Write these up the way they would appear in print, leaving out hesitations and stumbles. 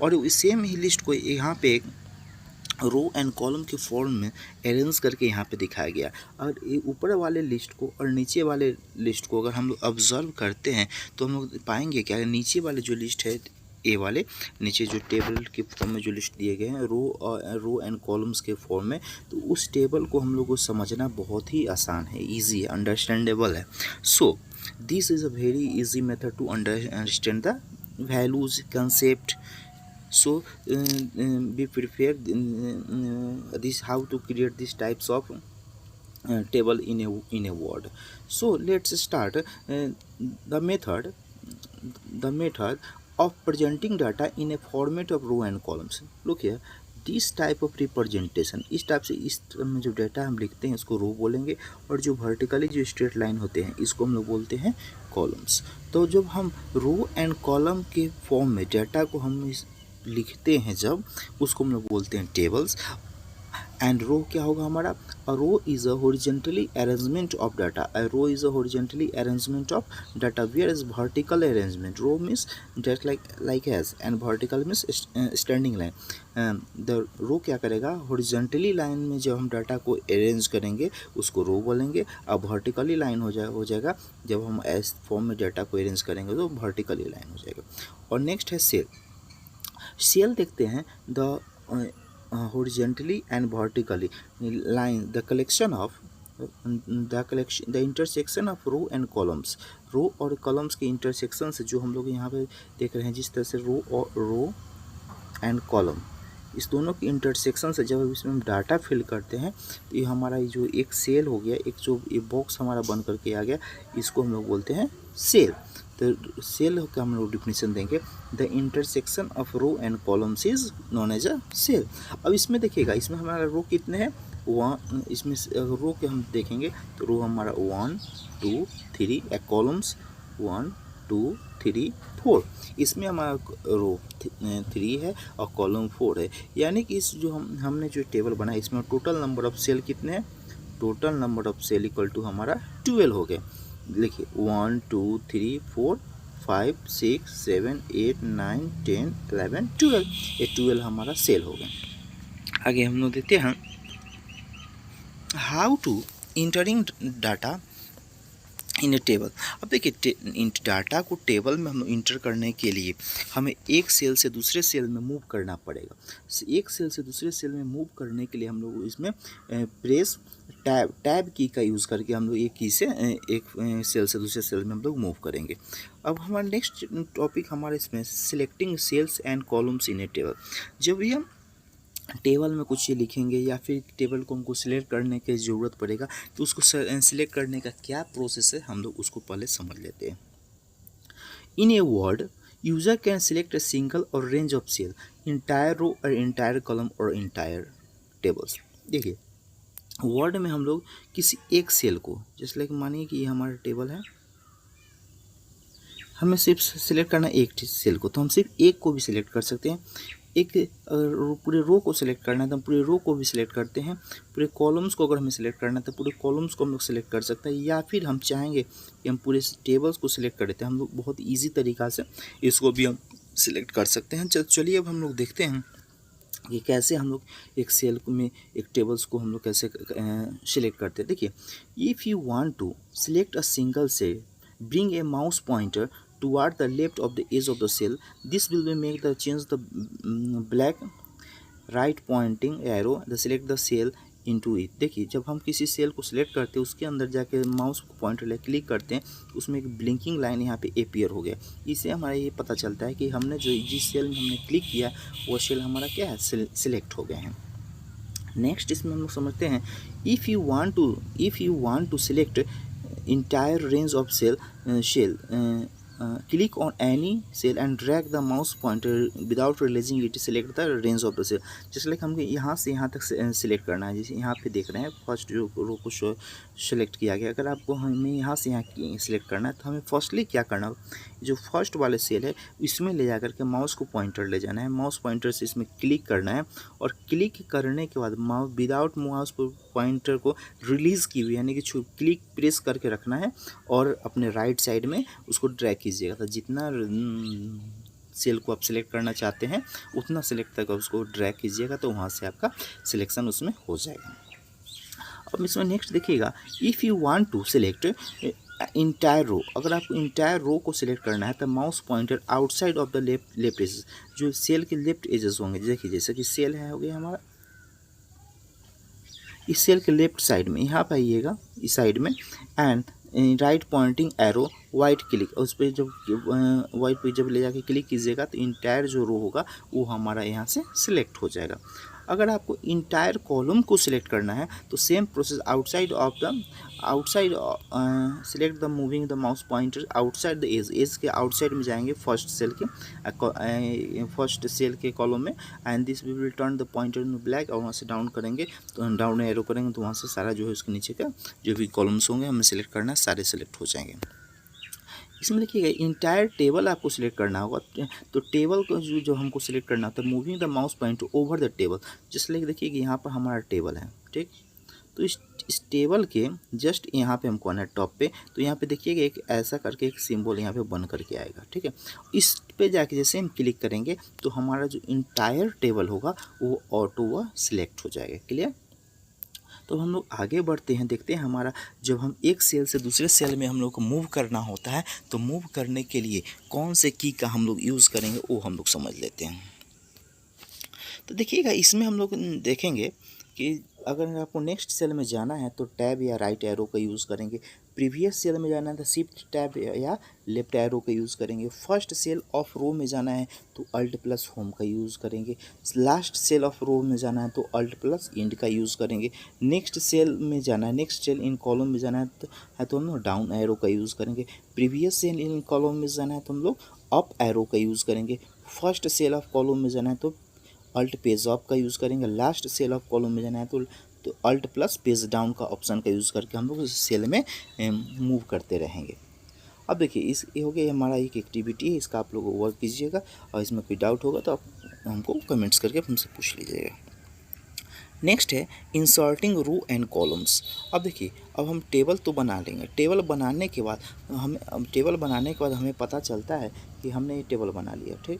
और इस सेम ही लिस्ट को यहाँ पे रो एंड कॉलम के फॉर्म में अरेंज करके यहाँ पे दिखाया गया। और ये ऊपर वाले लिस्ट को और नीचे वाले लिस्ट को अगर हम लोग ऑब्जर्व करते हैं तो हम लोग पाएंगे क्या, नीचे वाले जो लिस्ट है ए वाले, नीचे जो टेबल के फॉर्म में जो लिस्ट दिए गए हैं रो एंड कॉलम्स के फॉर्म में, तो उस टेबल को हम लोग को समझना बहुत ही आसान है, ईजी है, अंडरस्टैंडेबल है। So this is a very easy method to understand the values concept. So be prepared this how to create these types of table in a word. So let's start the method of presenting data in a format of row and columns. Look here, this type of representation, इस type से इस में जो data हम लिखते हैं इसको रो बोलेंगे, और जो वर्टिकली जो स्ट्रेट लाइन होते हैं इसको हम लोग बोलते हैं कॉलम्स. तो जब हम रो एंड कॉलम के फॉर्म में डाटा को हम लिखते हैं जब, उसको हम लोग बोलते हैं टेबल्स. एंड रो क्या होगा हमारा, a row is a horizontally arrangement of data. A row is a horizontally arrangement of data, where is vertical arrangement, row means just like edge and vertical means standing line. The row क्या करेगा, horizontally line में जब हम data को arrange करेंगे उसको रो बोलेंगे. अब वर्टिकली लाइन हो जाएगा जब हम एस फॉर्म में डाटा को अरेंज करेंगे तो वर्टिकली लाइन हो जाएगा. और नेक्स्ट है सेल. सेल देखते हैं, the horizontally and vertically line the intersection of row and columns. रो और कॉलम्स के इंटरसेक्शन से जो हम लोग यहाँ पे देख रहे हैं, जिस तरह से रो एंड कॉलम, इस दोनों की इंटरसेक्शन से जब इसमें हम डाटा फिल करते हैं तो ये हमारा जो एक सेल हो गया, एक जो ये बॉक्स हमारा बन करके आ गया, इसको हम लोग बोलते हैं सेल. तो सेल का हम लोग डिफिनेशन देंगे, the intersection of row and columns is known as a cell. अब इसमें देखिएगा, इसमें हमारा रो कितने हैं, वन. इसमें रो के हम देखेंगे तो रो हमारा 1 2 3, कॉलम्स 1 2 3 4. इसमें हमारा रो 3 है और कॉलम 4 है. यानी कि इस जो हमने जो टेबल बनाया इसमें टोटल नंबर ऑफ सेल कितने हैं, total number of cell equal to हमारा 12 हो गए. देखिए 1 2 3 4 5 6 7 8 9 10 11 12, ये 12 हमारा सेल हो गया. आगे हम लोग देखते हैं how to entering data in a table. अब देखिए, डाटा को टेबल में हम इंटर करने के लिए हमें एक सेल से दूसरे सेल में मूव करना पड़ेगा. एक सेल से दूसरे सेल में मूव करने के लिए हम लोग इसमें प्रेस टैब की का यूज़ करके हम लोग एक की से एक सेल से दूसरे सेल में हम लोग मूव करेंगे. अब हमारा नेक्स्ट टॉपिक हमारे इसमें selecting cells and columns in a table. जब भी हम टेबल में कुछ लिखेंगे या फिर टेबल को हमको सिलेक्ट करने की ज़रूरत पड़ेगा, तो उसको सिलेक्ट करने का क्या प्रोसेस है हम लोग उसको पहले समझ लेते हैं. In a word, user can select a single और range of cell, entire row और इंटायर कॉलम और इंटायर टेबल्स. देखिए, वर्ड में हम लोग किसी एक सेल को, जैसे लाइक मानिए कि ये हमारा टेबल है, हमें सिर्फ सिलेक्ट करना एक सेल को, तो हम सिर्फ एक को भी सिलेक्ट कर सकते हैं. एक पूरे रो को सिलेक्ट करना है तो हम पूरे रो को भी सिलेक्ट करते हैं. पूरे कॉलम्स को अगर हमें सिलेक्ट करना है तो पूरे कॉलम्स को हम लोग सिलेक्ट कर सकते हैं. या फिर हम चाहेंगे कि हम पूरे टेबल्स को सिलेक्ट कर देते हैं, हम लोग बहुत ईजी तरीक़ा से इसको भी हम सिलेक्ट कर सकते हैं. चलिए अब हम लोग देखते हैं कि कैसे हम लोग एक सेल में एक टेबल्स को हम लोग कैसे सिलेक्ट करते हैं. देखिए, if you want to select a single cell, bring a mouse pointer toward the left of the edge of the cell. This will make the change the black right pointing arrow the select the cell into it. देखिए, जब हम किसी cell को select करते हैं उसके अंदर जाके माउस को पॉइंटर ले क्लिक करते हैं, उसमें एक ब्लिंकिंग लाइन यहाँ पे अपीयर हो गया. इससे हमारा ये पता चलता है कि हमने जो जिस सेल में हमने क्लिक किया वो सेल हमारा क्या है, सिलेक्ट हो गए हैं. नेक्स्ट इसमें हम लोग समझते हैं, if you want to select entire range of cell, click on any cell and drag the mouse pointer without releasing it. Select the range of the cell. जैसे लाइक हमको यहाँ से यहाँ तक सिलेक्ट करना है. जैसे यहाँ पे देख रहे हैं फर्स्ट जो रो को सेलेक्ट किया गया. अगर आपको हमें यहाँ से यहाँ सिलेक्ट करना है तो हमें फर्स्टली क्या करना होगा, जो फर्स्ट वाले सेल है इसमें ले जा करके माउस को पॉइंटर ले जाना है. माउस पॉइंटर से इसमें क्लिक करना है और क्लिक करने के बाद माउस विदाउट माउस पॉइंटर को रिलीज़ की हुई, यानी कि क्लिक प्रेस करके रखना है और अपने राइट साइड में उसको ड्रैग कीजिएगा. तो जितना सेल को आप सिलेक्ट करना चाहते हैं उतना सिलेक्ट तक उसको ड्रैग कीजिएगा तो वहाँ से आपका सिलेक्शन उसमें हो जाएगा। अब इसमें नेक्स्ट देखिएगा, if you want to select entire row, अगर आपको इंटायर रो को सिलेक्ट करना है तो mouse pointer outside of the left edges, जो सेल के लेफ्ट एजेस होंगे, देखिए जैसे कि सेल है हो गया हमारा, इस सेल के लेफ्ट साइड में यहाँ पे आइएगा इस साइड में, and right pointing arrow white click, उस पर जब वाइट पे जब ले जाके क्लिक कीजिएगा तो इंटायर जो रो होगा वो हमारा यहाँ से सिलेक्ट हो जाएगा। अगर आपको इंटायर कॉलम को सिलेक्ट करना है तो same process, outside select the moving the mouse pointer outside the edge के आउटसाइड में जाएंगे फर्स्ट सेल के कॉलम में, and this we will turn the pointer in black, और वहाँ से डाउन करेंगे तो डाउन एरो करेंगे तो वहाँ से सारा जो है उसके नीचे का जो भी कॉलम्स होंगे हमें सिलेक्ट करना है सारे सिलेक्ट हो जाएंगे। इसमें देखिएगा इंटायर टेबल आपको सिलेक्ट करना होगा, तो टेबल को जो हमको सिलेक्ट करना होता है, moving the mouse point over the table, जैसे लाइक देखिए कि यहाँ पर हमारा टेबल है, ठीक, तो इस टेबल के जस्ट यहाँ पे हमको आना है टॉप पे, तो यहाँ पे देखिएगा एक ऐसा करके एक सिंबल यहाँ पे बन करके आएगा, ठीक है, इस पे जाके जैसे हम क्लिक करेंगे तो हमारा जो इंटायर टेबल होगा वो ऑटो वह सिलेक्ट हो जाएगा। क्लियर? तो हम लोग आगे बढ़ते हैं, देखते हैं हमारा जब हम एक सेल से दूसरे सेल में हम लोग को मूव करना होता है तो मूव करने के लिए कौन से की का हम लोग यूज़ करेंगे वो हम लोग समझ लेते हैं। तो देखिएगा इसमें हम लोग देखेंगे कि अगर आपको नेक्स्ट सेल में जाना है तो टैब या राइट एरो का यूज़ करेंगे, प्रीवियस सेल में जाना है तो शिफ्ट टैब या लेफ्ट एरो का यूज़ करेंगे, फर्स्ट सेल ऑफ रो में जाना है तो अल्ट प्लस होम का यूज़ करेंगे, लास्ट सेल ऑफ रो में जाना है तो अल्ट प्लस इंड का यूज़ करेंगे, नेक्स्ट सेल में जाना है, नेक्स्ट सेल इन कॉलम में जाना है तो हम लोग डाउन एरो का यूज़ करेंगे, प्रीवियस सेल इन कॉलम में जाना है तो हम लोग अप एरो का यूज़ करेंगे, फर्स्ट सेल ऑफ कॉलम में जाना है तो अल्ट पेज अप का यूज़ करेंगे, लास्ट सेल ऑफ कॉलम में जाना है तो अल्ट प्लस पेज डाउन का ऑप्शन का यूज़ करके हम लोग इस सेल में मूव करते रहेंगे। अब देखिए ये हो गया हमारा एक एक्टिविटी है, इसका आप लोग वर्क कीजिएगा और इसमें कोई डाउट होगा तो आप हमको कमेंट्स करके हमसे पूछ लीजिएगा। नेक्स्ट है इंसर्टिंग रो एंड कॉलम्स। अब देखिए अब हम टेबल तो बना लेंगे, टेबल बनाने के बाद हमें पता चलता है कि हमने ये टेबल बना लिया, ठीक,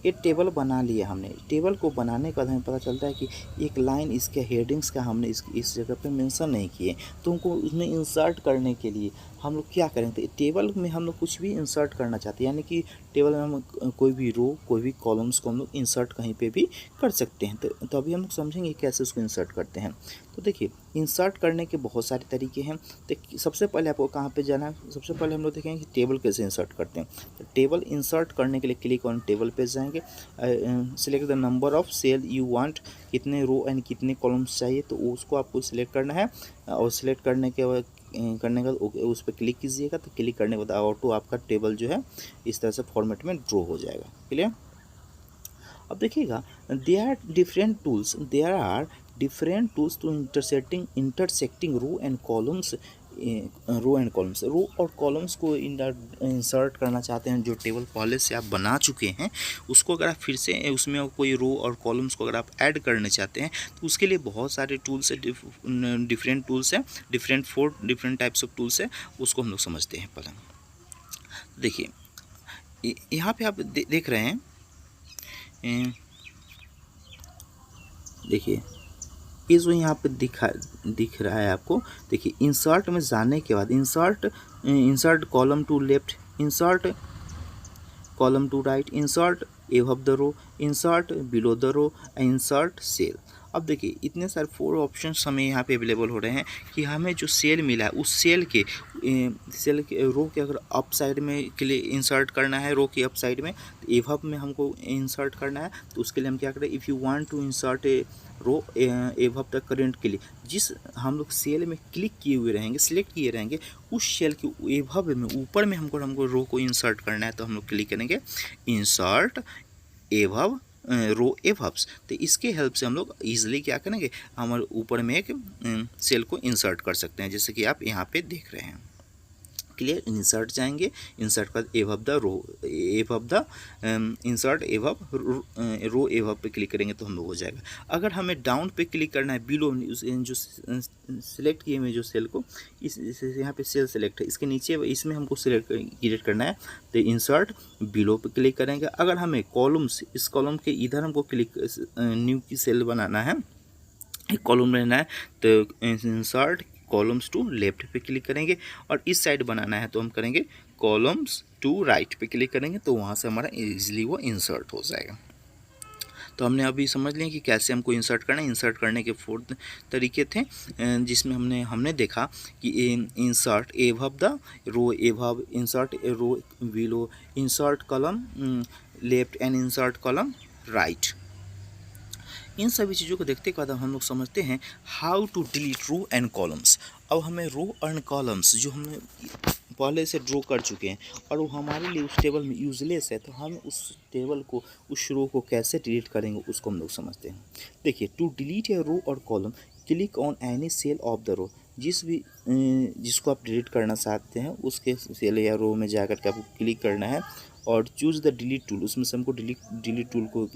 ये टेबल बना लिया हमने, टेबल को बनाने के बाद हमें पता चलता है कि एक लाइन इसके हेडिंग्स का हमने इस जगह पे मेंशन नहीं किए, तो हमको उसमें इंसर्ट करने के लिए हम लोग क्या करेंगे, तो टेबल में हम लोग कुछ भी इंसर्ट करना चाहते हैं, यानी कि टेबल में हम कोई भी रो कोई भी कॉलम्स को हम लोग इंसर्ट कहीं पे भी कर सकते हैं, तो अभी हम लोग समझेंगे कैसे उसको इंसर्ट करते हैं। तो देखिए इंसर्ट करने के बहुत सारे तरीके हैं, तो सबसे पहले आपको कहाँ पे जाना है, सबसे पहले हम लोग देखेंगे कि टेबल कैसे इंसर्ट करते हैं। तो टेबल इंसर्ट करने के लिए क्लिक ऑन टेबल पे जाएंगे, select the number of cell you want, कितने रो एंड कितने कॉलम्स चाहिए तो उसको आपको सिलेक्ट करना है, और सिलेक्ट करने के बाद उस पर क्लिक कीजिएगा, तो क्लिक करने के बाद ऑटो आपका टेबल जो है इस तरह से फॉर्मेट में ड्रॉ हो जाएगा। क्लियर? अब देखिएगा there are different tools to intersecting row and columns, row और कॉलम्स को इंसर्ट करना चाहते हैं, जो टेबल पहले से आप बना चुके हैं उसको अगर आप फिर से उसमें कोई रो और कॉलम्स को अगर आप ऐड करना चाहते हैं तो उसके लिए बहुत सारे टूल्स है, डिफरेंट टूल्स हैं, डिफरेंट टाइप्स ऑफ टूल्स है, उसको हम लोग समझते हैं। पहले देखिए यहाँ पे आप देख रहे हैं, देखिए ये जो यहाँ पे दिख रहा है आपको, देखिए इंसर्ट में जाने के बाद insert column to left, insert column to right, insert above the row, insert below the row, insert cell. अब देखिए इतने सारे 4 ऑप्शंस हमें यहाँ पे अवेलेबल हो रहे हैं कि हमें जो सेल मिला है उस सेल के रो के अगर अप साइड में के लिए इंसर्ट करना है, रो के अप साइड में तो एबव में हमको इंसर्ट करना है, तो उसके लिए हम क्या करें, if you want to insert a row above the current के लिए, जिस हम लोग सेल में क्लिक किए हुए रहेंगे, सिलेक्ट किए रहेंगे, उस सेल के एबव में ऊपर में हमको रो को इंसर्ट करना है, तो हम लोग क्लिक करेंगे इंसर्ट एबव रो एबव्स। तो इसके हेल्प से हम लोग ईजिली क्या करेंगे, हमारे ऊपर में एक सेल को इंसर्ट कर सकते हैं, जैसे कि आप यहाँ पे देख रहे हैं। क्लियर, इंसर्ट जाएंगे, इंसर्ट का above the row, above the insert above row above पे क्लिक करेंगे तो हम लोग हो जाएगा। अगर हमें डाउन पे क्लिक करना है बिलो जो सिलेक्ट किए हुए जो सेल को, इस यहाँ पे सेल सेलेक्ट है, इसके नीचे इसमें हमको सिलेक्ट क्रिएट करना है तो इंसर्ट बिलो पे क्लिक करेंगे। अगर हमें कॉलम्स, इस कॉलम के इधर हमको क्लिक न्यू की सेल बनाना है, एक कॉलम लेना है तो इंसर्ट कॉलम्स टू लेफ्ट पे क्लिक करेंगे, और इस साइड बनाना है तो हम करेंगे कॉलम्स टू राइट पे क्लिक करेंगे, तो वहाँ से हमारा इजीली वो इंसर्ट हो जाएगा। तो हमने अभी समझ लिया कि कैसे हमको इंसर्ट करना है। इंसर्ट करने के 4 तरीके थे जिसमें हमने देखा कि insert above the row above, insert row below, insert column left and insert column right. इन सभी चीज़ों को देखते के बाद हम लोग समझते हैं how to delete row and columns. अब हमें रो एंड कॉलम्स जो हमने पहले से ड्रॉ कर चुके हैं और वो हमारे लिए उस टेबल में यूजलेस है, तो हम उस टेबल को, उस रो को कैसे डिलीट करेंगे उसको हम लोग समझते हैं। देखिए, टू डिलीट ए रो और column click on any cell of the row. जिसको आप डिलीट करना चाहते हैं उसके सेल या रो में जाकर के आपको क्लिक करना है और चूज़ द डिलीट टूल, उसमें से हमको डिलीट टूल को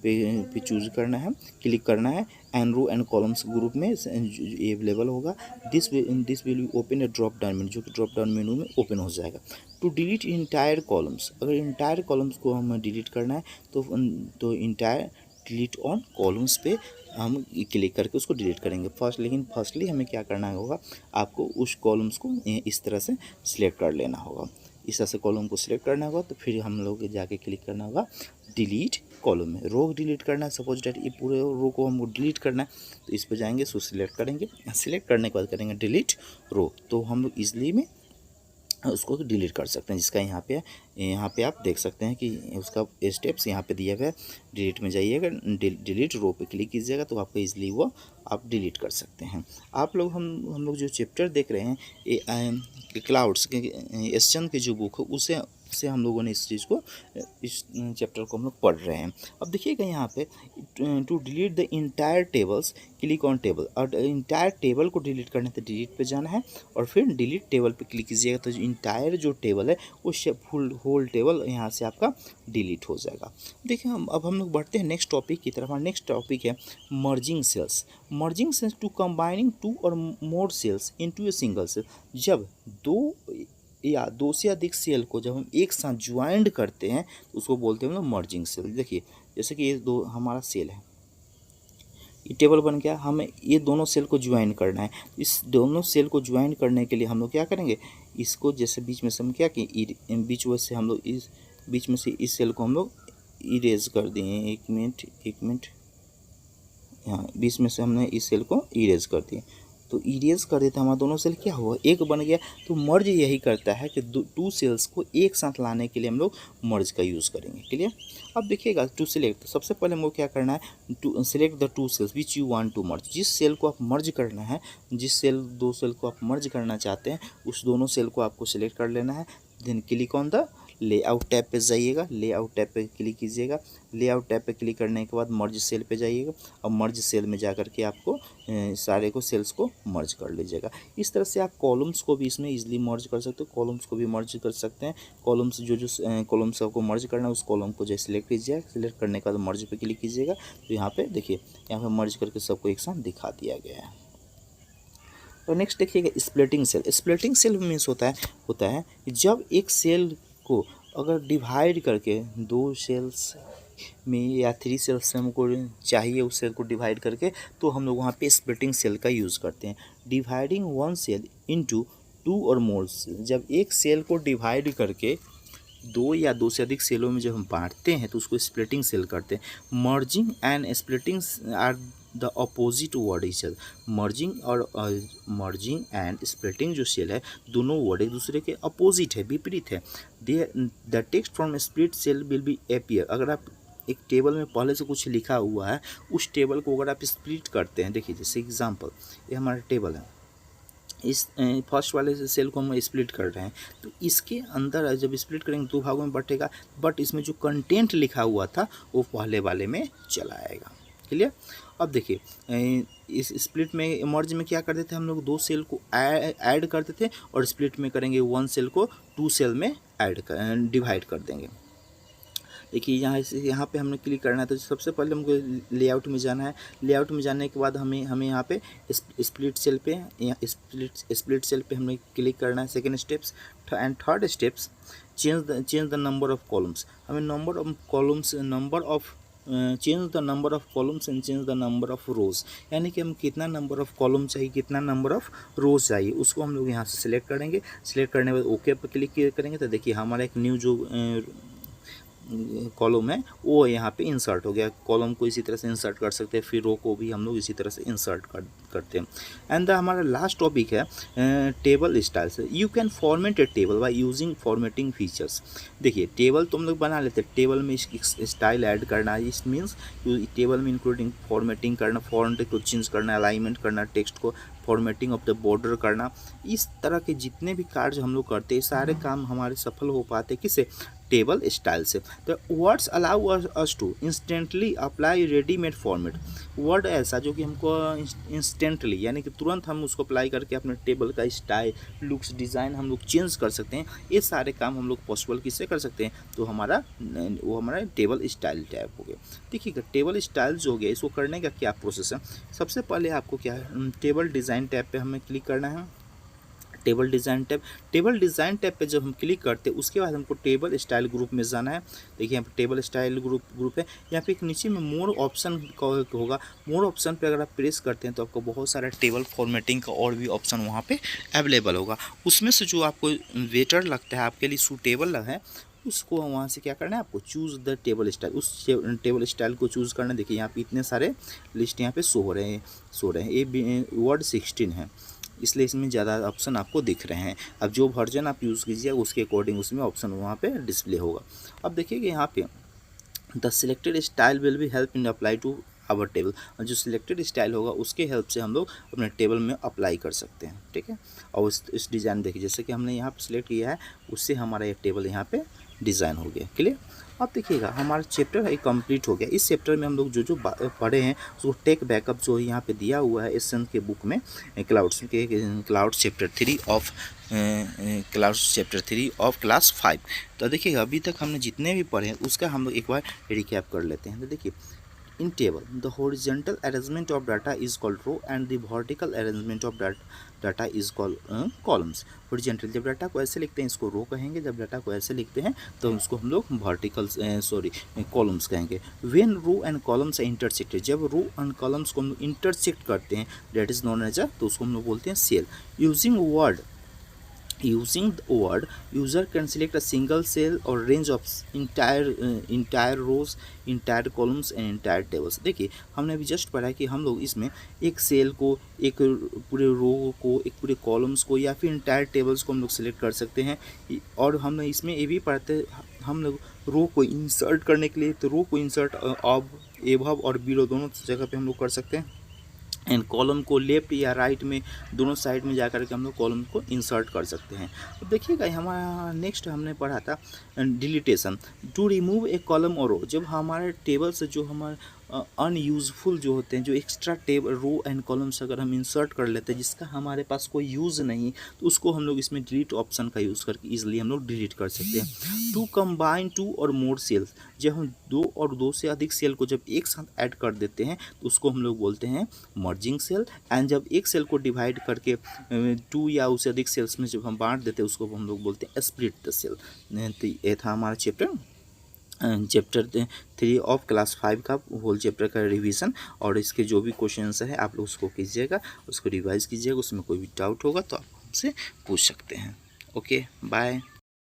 पे चूज़ करना है, क्लिक करना है। And row and columns group में अवेलेबल होगा। This will be open a drop down menu, जो कि ड्रॉप डाउन मेनू में ओपन हो जाएगा। टू डिलीट इंटायर कॉलम्स, अगर इंटायर कॉलम्स को हमें डिलीट करना है तो इंटायर डिलीट ऑन कॉलम्स पे हम क्लिक करके उसको डिलीट करेंगे फर्स्टली हमें क्या करना होगा, आपको उस कॉलम्स को इस तरह से सिलेक्ट कर लेना होगा। इस तरह से कॉलम को सिलेक्ट करना होगा, तो फिर हम लोग जाके क्लिक करना होगा डिलीट कॉलम में। रो डिलीट करना है, सपोज डेट ये पूरे रो को हमको डिलीट करना है, तो इस पर जाएंगे, सो सिलेक्ट करेंगे, सिलेक्ट करने के बाद करेंगे डिलीट रो, तो हम लोग ईजिली में उसको डिलीट कर सकते हैं। जिसका यहाँ पे आप देख सकते हैं कि उसका स्टेप्स यहाँ पे दिया हुआ है। डिलीट में जाइएगा, डिलीट रो पे क्लिक कीजिएगा तो आपको इजीली वो आप डिलीट कर सकते हैं। आप लोग हम लोग जो चैप्टर देख रहे हैं ये क्लाउड्स एसचंद की जो बुक है उसे हम लोगों ने इस चीज़ को, इस चैप्टर को हम लोग पढ़ रहे हैं। अब देखिएगा यहाँ पे to delete the entire tables click on table, और इंटायर टेबल को डिलीट करने तो डिलीट पे जाना है और फिर डिलीट टेबल पे क्लिक कीजिएगा, तो इंटायर जो टेबल है वो फुल होल टेबल यहाँ से आपका डिलीट हो जाएगा। देखिए अब हम लोग बढ़ते हैं नेक्स्ट टॉपिक की तरफ। नेक्स्ट टॉपिक है merging cells. Merging cells to combining two और more cells into a single cell. जब दो से अधिक सेल को जब हम एक साथ ज्वाइंट करते हैं तो उसको बोलते हैं हम लोग मर्जिंग सेल। देखिए जैसे कि ये दो हमारा सेल है, ये टेबल बन गया, हमें ये दोनों सेल को ज्वाइन करना है। इस दोनों सेल को ज्वाइन करने के लिए हम लोग क्या करेंगे, इसको जैसे बीच में से हम क्या कि बीच में से हम लोग इस बीच में से इस सेल को हम लोग इरेज कर दिए। एक मिनट, यहाँ बीच में से हमने इस सेल को इरेज कर दिए, तो इरेज कर देते हमारा दोनों सेल क्या हुआ, एक बन गया। तो मर्ज यही करता है कि टू सेल्स को एक साथ लाने के लिए हम लोग मर्ज का यूज़ करेंगे। क्लियर। अब देखिएगा टू सिलेक्ट, तो सबसे पहले हमको क्या करना है, to select the two cells which you want to merge. जिस सेल को आप मर्ज करना है, दो सेल को आप मर्ज करना चाहते हैं, उस दोनों सेल को आपको सिलेक्ट कर लेना है। Then click on the layout tab पे जाइएगा, लेआउट टैब पे क्लिक कीजिएगा। लेआउट टैब पे क्लिक करने के बाद मर्ज सेल पे जाइएगा और मर्ज सेल में जाकर के आपको सारे को सेल्स को मर्ज कर लीजिएगा। इस तरह से आप कॉलम्स को भी इसमें इजीली मर्ज कर सकते हो, कॉलम्स को भी मर्ज कर सकते हैं। कॉलम्स जो कॉलम्स आपको मर्ज करना है उस कॉलम को जो सिलेक्ट कीजिएगा, सिलेक्ट करने के बाद मर्ज पे क्लिक कीजिएगा, तो यहाँ पे देखिए यहाँ पे मर्ज करके सबको एक साथ दिखा दिया गया है। तो नेक्स्ट देखिएगा splitting cell. Splitting cell means होता है जब एक सेल को अगर डिवाइड करके दो सेल्स में या 3 सेल्स से हमको चाहिए उस सेल को डिवाइड करके, तो हम लोग वहाँ पे स्प्लिटिंग सेल का यूज़ करते हैं। डिवाइडिंग वन सेल इनटू 2 और मोर सेल। जब एक सेल को डिवाइड करके 2 या 2 से अधिक सेलों में जब हम बांटते हैं तो उसको स्प्लिटिंग सेल करते हैं। Merging and splitting are the opposite word each other. Merging and splitting जो सेल है दोनों वर्ड एक दूसरे के अपोजिट है, विपरीत है। The text from split cell will be appear. अगर आप एक टेबल में पहले से कुछ लिखा हुआ है, उस टेबल को अगर आप स्प्लिट करते हैं, देखिए जैसे एग्जांपल ये हमारा टेबल है, इस फर्स्ट वाले सेल को हम स्प्लिट कर रहे हैं, तो इसके अंदर जब स्प्लिट करेंगे 2 भागों में बटेगा, बट इसमें जो कंटेंट लिखा हुआ था वो पहले वाले में चला आएगा। क्लियर। अब देखिए इस स्प्लिट में मर्ज में क्या करते थे हम लोग, 2 सेल को ऐड करते थे और स्प्लिट में करेंगे 1 सेल को 2 सेल में डिवाइड कर देंगे। देखिए यहाँ पे हमने क्लिक करना है तो सबसे पहले हमको लेआउट में जाना है। लेआउट में जाने के बाद हमें यहाँ पे स्प्लिट सेल पे या स्प्लिट सेल पे हमें क्लिक करना है। Second steps and third steps change the number of columns. हमें number of columns change the number of columns and change the number of rows, यानी कि हम कितना नंबर ऑफ कॉलम चाहिए, कितना नंबर ऑफ रोज चाहिए, उसको हम लोग यहाँ से सिलेक्ट करेंगे। सिलेक्ट करने के बाद ओके पर क्लिक करेंगे तो देखिए हमारा एक न्यू जो कॉलम है वो यहाँ पे इंसर्ट हो गया। कॉलम को इसी तरह से इंसर्ट कर सकते हैं, फिर रो को भी हम लोग इसी तरह से इंसर्ट करते हैं। एंड हमारा लास्ट टॉपिक है table styles. You can format A table by using formatting features. देखिए टेबल तो हम लोग बना लेते हैं, टेबल में स्टाइल ऐड करना, इस मीन्स टेबल में इंक्लूडिंग फॉर्मेटिंग करना, फॉन्ट को चेंज करना, अलाइनमेंट करना, टेक्स्ट को फॉर्मेटिंग ऑफ द बॉर्डर करना, इस तरह के जितने भी कार्य हम लोग करते हैं सारे काम हमारे सफल हो पाते किससे, टेबल स्टाइल से। तो words allow us to instantly apply readymade format. Word ऐसा जो कि हमको इंस्टेंटली यानी कि तुरंत हम उसको अप्लाई करके अपने टेबल का स्टाइल, लुक्स, डिज़ाइन हम लोग चेंज कर सकते हैं। ये सारे काम हम लोग पॉसिबल किससे कर सकते हैं, तो हमारा टेबल स्टाइल टैब हो गया। देखिएगा टेबल स्टाइल जो हो गया इसको करने का क्या प्रोसेस है। सबसे पहले आपको क्या है, टेबल डिज़ाइन टैब पे हमें क्लिक करना है। टेबल डिज़ाइन टैब पे जब हम क्लिक करते हैं उसके बाद हमको टेबल स्टाइल ग्रुप में जाना है। देखिए यहाँ पे टेबल स्टाइल ग्रुप है। यहाँ पे एक नीचे में मोर ऑप्शन होगा। मोर ऑप्शन पे अगर आप प्रेस करते हैं तो आपको बहुत सारा टेबल फॉर्मेटिंग का और भी ऑप्शन वहाँ पे अवेलेबल होगा। उसमें से जो आपको बेटर लगता है, आपके लिए सूटेबल है, उसको वहाँ से क्या करना है, आपको चूज़ द टेबल स्टाइल, उस टेबल स्टाइल को चूज़ करना है। देखिए यहाँ पे इतने सारे लिस्ट यहाँ पे शो हो रहे हैं। ये वर्ड 16 है इसलिए इसमें ज़्यादा ऑप्शन आपको दिख रहे हैं। अब जो वर्जन आप यूज़ कीजिए उसके अकॉर्डिंग उसमें ऑप्शन वहाँ पे डिस्प्ले होगा। अब देखिए कि यहाँ पे the selected style will be help in apply to our table. जो सिलेक्टेड स्टाइल होगा उसके हेल्प से हम लोग अपने टेबल में अप्लाई कर सकते हैं, ठीक है। और इस डिज़ाइन देखिए जैसे कि हमने यहाँ पे सिलेक्ट किया है उससे हमारा ये टेबल यहाँ पे डिज़ाइन हो गया, क्लियर। अब देखिएगा हमारा चैप्टर है कंप्लीट हो गया। इस चैप्टर में हम लोग जो पढ़े हैं उसको टेक बैकअप जो यहाँ पे दिया हुआ है एसेंस के बुक में, क्लाउड्स चैप्टर 3 ऑफ क्लास 5। तो देखिएगा अभी तक हमने जितने भी पढ़े हैं उसका हम लोग एक बार रिकैप कर लेते हैं। तो देखिए in table the horizontal arrangement of data is called row and the vertical arrangement of data is called columns। horizontal जब डाटा को ऐसे लिखते हैं इसको रो कहेंगे, जब डाटा को ऐसे लिखते हैं तो उसको हम लोग वर्टिकल कॉलम्स कहेंगे। when row and columns are intersected, जब रो एंड कॉलम्स को हम लोग इंटरसेक्ट करते हैं that is known as तो उसको हम लोग बोलते हैं cell. Using the word user can select a single cell or range of entire rows, entire columns and entire tables। देखिए हमने अभी जस्ट पढ़ा है कि हम लोग इसमें एक सेल को, एक पूरे रो को, एक पूरे कॉलम्स को या फिर इंटायर टेबल्स को हम लोग सेलेक्ट कर सकते हैं। और हमने इसमें ये भी पढ़ते हम लोग रो को इंसर्ट करने के लिए, तो रो को इंसर्ट एबव और बिलो दोनों जगह पे हम लोग कर सकते हैं। एंड कॉलम को लेफ्ट या राइट में दोनों साइड में जाकर के हम लोग कॉलम को इंसर्ट कर सकते हैं। तो देखिएगा हमारा नेक्स्ट हमने पढ़ा था deletion, to remove a column और रो। जब हमारे टेबल से जो हमारे अनयूजफुल जो होते हैं, जो extra table row and columns अगर हम इंसर्ट कर लेते हैं जिसका हमारे पास कोई यूज़ नहीं, तो उसको हम लोग इसमें डिलीट ऑप्शन का यूज़ करके ईजिली हम लोग डिलीट कर सकते हैं। टू कंबाइन 2 और मोर सेल्स, जब हम 2 और 2 से अधिक सेल को जब एक साथ ऐड कर देते हैं तो उसको हम लोग बोलते हैं मर्जिंग सेल। एंड जब एक सेल को डिवाइड करके 2 या उससे अधिक सेल्स में जब हम बांट देते हैं उसको हम लोग बोलते हैं स्प्लिट द सेल। तो ये था हमारा चैप्टर 3 ऑफ क्लास 5 का होल चैप्टर का रिवीजन। और इसके जो भी क्वेश्चंस है आप लोग उसको कीजिएगा, उसको रिवाइज कीजिएगा, उसमें कोई भी डाउट होगा तो आप हमसे पूछ सकते हैं। Okay bye.